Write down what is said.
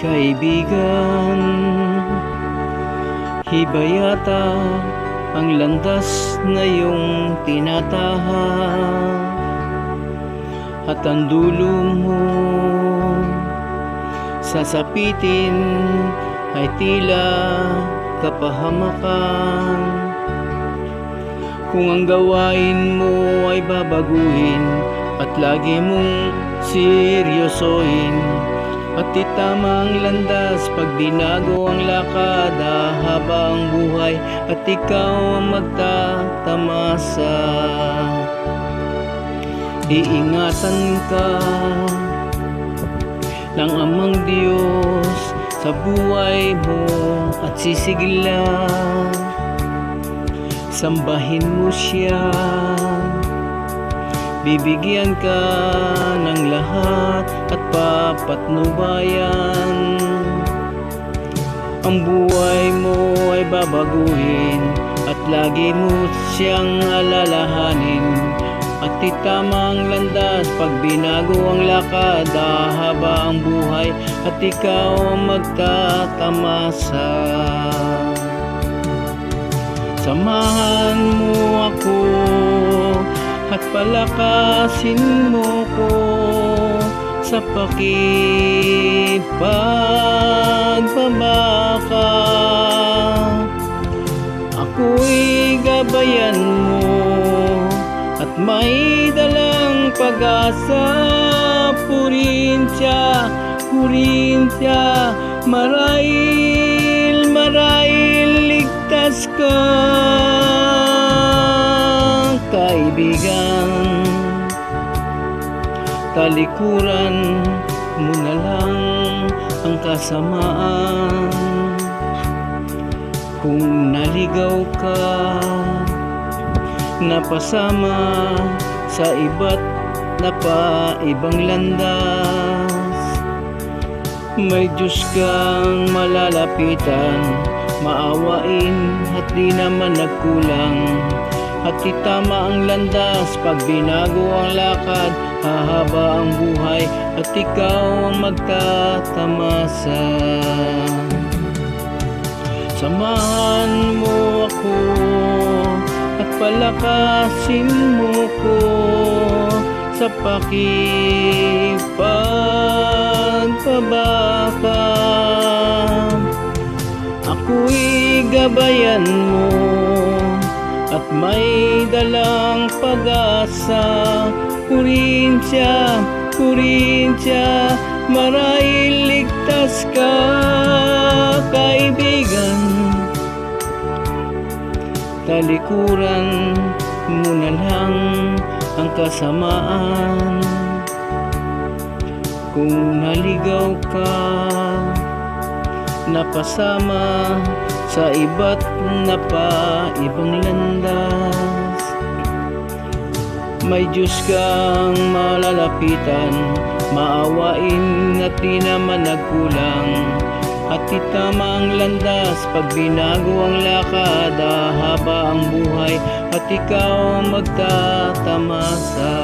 Kaibigan, iba yata ang landas na iyong tinataha, at ang dulo mo sasapitin ay tila kapahamakan. Kung ang gawain mo ay babaguhin at lagi mong seryosohin, at itama ang landas pag binago ang lakad, habang buhay at ikaw ang magtatamasa. Iingatan ka ng Amang Diyos sa buhay mo at sisiglan. Sambahin mo siya, bibigyan ka ng lahat at papatnubayan. Ang buhay mo ay babaguhin at lagi mo siyang alalahanin, at itama ang landas pag binago ang lakad, haba ang buhay at ikaw ang magtatamasa. Samahan mo ako at palakasin mo ko sa pakipagbabaka. Ako'y gabayan mo at may dalang pag-asa. Purinsya, purinsya, marahil, marahil ligtas ka. Kaibigan, talikuran mo na lang ang kasamaan. Kung naligaw ka, napasama sa iba't napaibang landas, may Diyos kang malalapitan, maawain at di naman nagkulang. At itama ang landas pag binago ang lakad, hahaba ang buhay at ikaw ang magtatamasa. Samahan mo ako at palakasin mo ko sa pakipagbabaka. Ako'y gabayan mo at may dalang pag-asa. Purinsya, purinsya, marahil ligtas ka. Kaibigan, talikuran mo na lang ang kasamaan. Kung naligaw ka, napasama sa iba't napaibang landas, may Diyos kang malalapitan, maawain at di naman nagkulang. At itama ang landas pag binago ang lakad, haba ang buhay at ikaw ang magtatamasa.